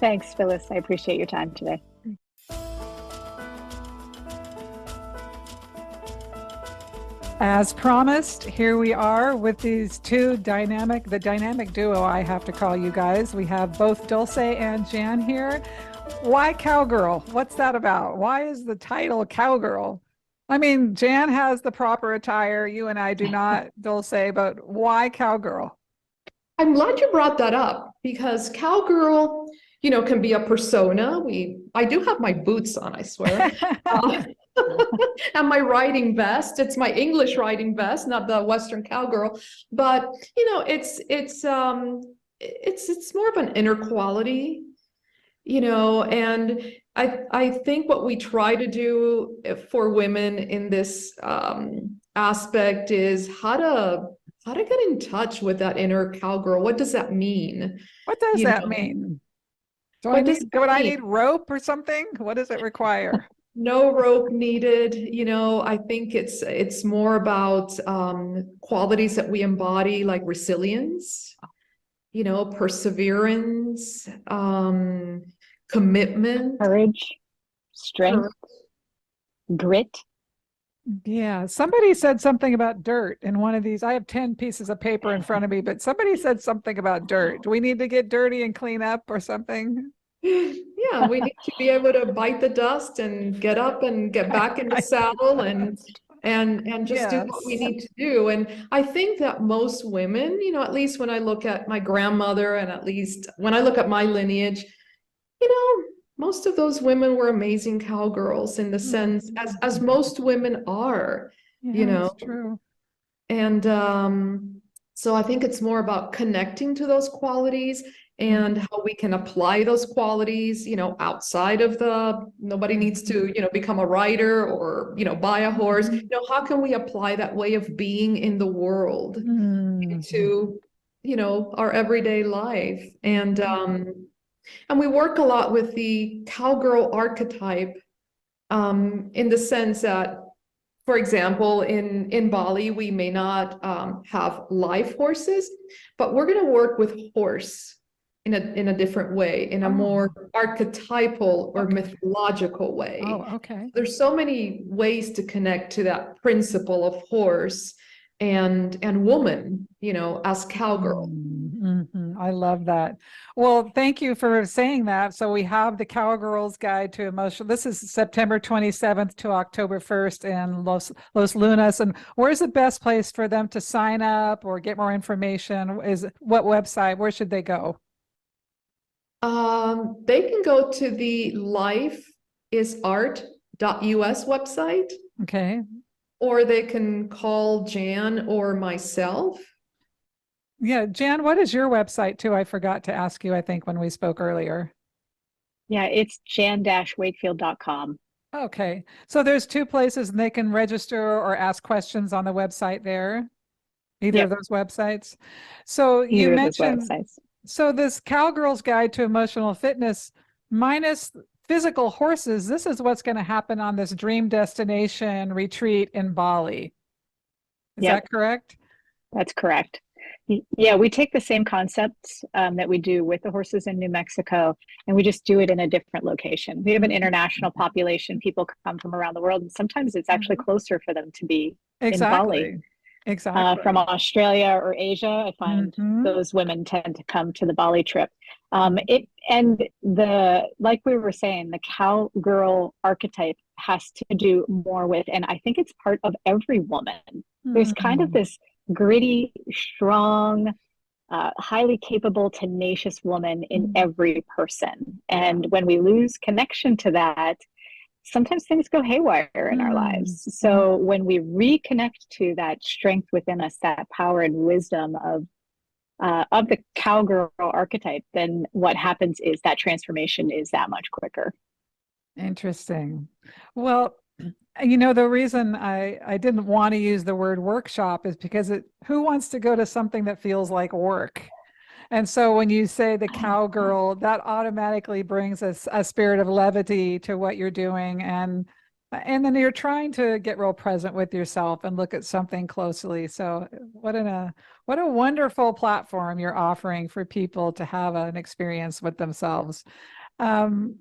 Thanks, Phyllis. I appreciate your time today. As promised, here we are with these the dynamic duo, I have to call you guys. We have both Dulce and Jan here. Why Cowgirl? What's that about? Why is the title Cowgirl? I mean, Jan has the proper attire. You and I do not, Dulce, but why Cowgirl? I'm glad you brought that up because cowgirl, can be a persona. I do have my boots on, I swear. And my riding vest. It's my English riding vest, not the Western cowgirl. But it's more of an inner quality, and I think what we try to do for women in this aspect is how to get in touch with that inner cowgirl. What does that mean? What does that mean? Would I need rope or something? What does it require? No rope needed. I think it's more about qualities that we embody, like resilience, perseverance, commitment, courage, strength, grit. Yeah, somebody said something about dirt in one of these. I have 10 pieces of paper in front of me, but somebody said something about dirt. Do we need to get dirty and clean up or something? Yeah, we need to be able to bite the dust and get up and get back in the saddle and just do what we need to do. And I think that most women, at least when I look at my grandmother and at least when I look at my lineage, most of those women were amazing cowgirls in the sense as most women are, It's true. And so I think it's more about connecting to those qualities and how we can apply those qualities, outside of nobody needs to, become a writer or, buy a horse. How can we apply that way of being in the world into, our everyday life? And we work a lot with the cowgirl archetype in the sense that, for example, in Bali, we may not have live horses, but we're going to work with horse in a different way, in a more archetypal or mythological way. Oh, okay. There's so many ways to connect to that principle of horse and woman, as cowgirl. I love that. Well, thank you for saying that. So we have the Cowgirls Guide to Emotional. This is September 27th to October 1st in Los Lunas. And where's the best place for them to sign up or get more information? What website? Where should they go? They can go to the lifeisart.us website. Okay. Or they can call Jan or myself. Yeah, Jan, what is your website too? I forgot to ask you, I think, when we spoke earlier. Yeah, it's jan-wakefield.com. Okay. So there's two places and they can register or ask questions on the website there. Either of those websites. So you mentioned, so this Cowgirls Guide to Emotional Fitness minus physical horses, this is what's going to happen on this dream destination retreat in Bali. Is that correct? That's correct. Yeah, we take the same concepts that we do with the horses in New Mexico, and we just do it in a different location. We have an international population. People come from around the world, and sometimes it's actually closer for them to be in Bali. Exactly. From Australia or Asia, I find those women tend to come to the Bali trip. Like we were saying, the cowgirl archetype has to do more with, and I think it's part of every woman. There's kind of this gritty, strong, highly capable, tenacious woman in every person. And when we lose connection to that, sometimes things go haywire in our lives. So when we reconnect to that strength within us, that power and wisdom of the cowgirl archetype, then what happens is that transformation is that much quicker. Interesting. Well, You know, the reason I didn't want to use the word workshop is because who wants to go to something that feels like work? And so when you say the cowgirl, that automatically brings a spirit of levity to what you're doing. And then you're trying to get real present with yourself and look at something closely. So what a wonderful platform you're offering for people to have an experience with themselves. Um,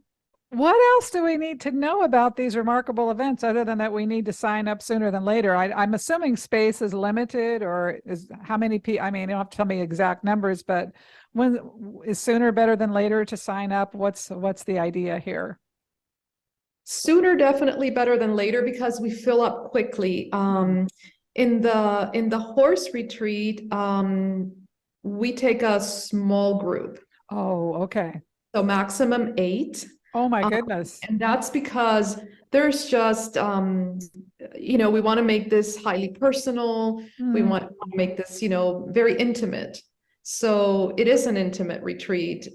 what else do we need to know about these remarkable events other than that we need to sign up sooner than later? I'm assuming space is limited, or is how many people? I mean, you don't have to tell me exact numbers, but when is sooner better than later to sign up? What's the idea here? Sooner definitely better than later because we fill up quickly. In the horse retreat, we take a small group, Oh, okay. so maximum 8. Oh my goodness. And that's because there's just, we want to make this highly personal. We want to make this, very intimate. So it is an intimate retreat.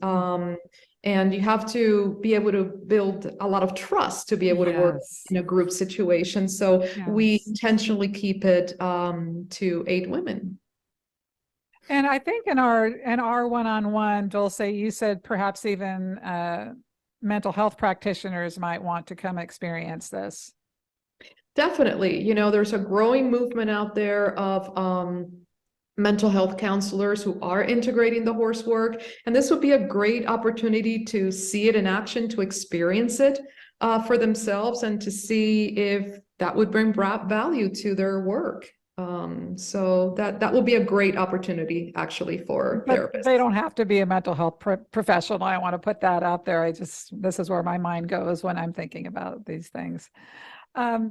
And you have to be able to build a lot of trust to be able to work in a group situation. So we intentionally keep it to 8 women. And I think in our one-on-one, Dulce, you said perhaps even mental health practitioners might want to come experience this. Definitely. There's a growing movement out there of mental health counselors who are integrating the horse work. And this would be a great opportunity to see it in action, to experience it for themselves, and to see if that would bring value to their work. So that will be a great opportunity actually for therapists. They don't have to be a mental health professional. I want to put that out there. This is where my mind goes when I'm thinking about these things.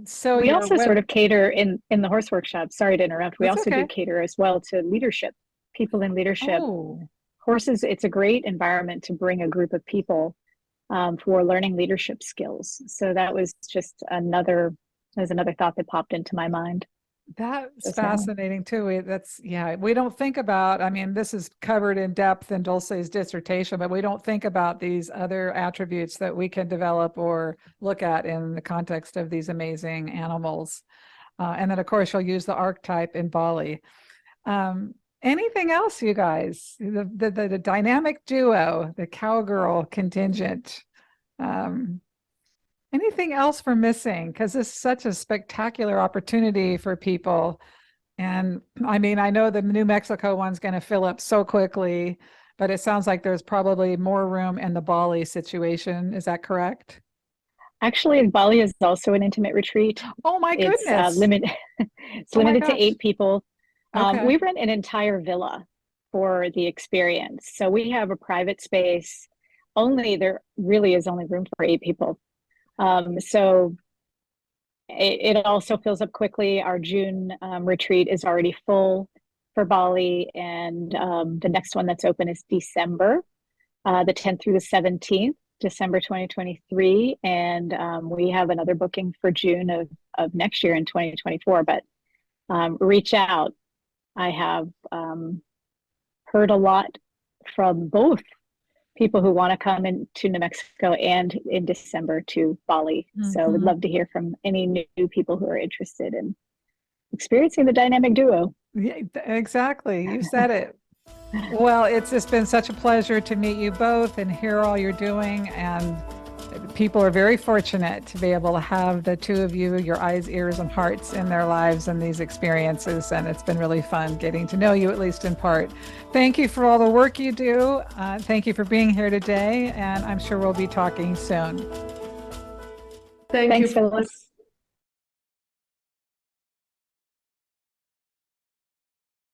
So we also sort of cater in the horse workshop. Sorry to interrupt. We also do cater as well to leadership, people in leadership. Horses, it's a great environment to bring a group of people who are learning leadership skills. So that was just another thought that popped into my mind. That's fascinating too. We don't think about, I mean, this is covered in depth in Dulce's dissertation, but we don't think about these other attributes that we can develop or look at in the context of these amazing animals. And then of course you'll use the archetype in Bali. Anything else, you guys? The dynamic duo, the cowgirl contingent. Anything else we're missing? Because this is such a spectacular opportunity for people. And I mean, I know the New Mexico one's going to fill up so quickly, but it sounds like there's probably more room in the Bali situation. Is that correct? Actually, Bali is also an intimate retreat. Oh my goodness. It's limited to 8 people. We rent an entire villa for the experience. So we have a private space. There really is only room for 8 people. So it also fills up quickly. Our June retreat is already full for Bali, and the next one that's open is December, the 10th through the 17th, December 2023. And we have another booking for June of next year in 2024, but reach out. I have heard a lot from both people who want to come into New Mexico and in December to Bali. So we'd love to hear from any new people who are interested in experiencing the dynamic duo. Yeah, exactly. You said it. Well, it's just been such a pleasure to meet you both and hear all you're doing. And people are very fortunate to be able to have the two of you, your eyes, ears, and hearts in their lives and these experiences. And it's been really fun getting to know you, at least in part. Thank you for all the work you do. Thank you for being here today. And I'm sure we'll be talking soon. Thanks, Phyllis.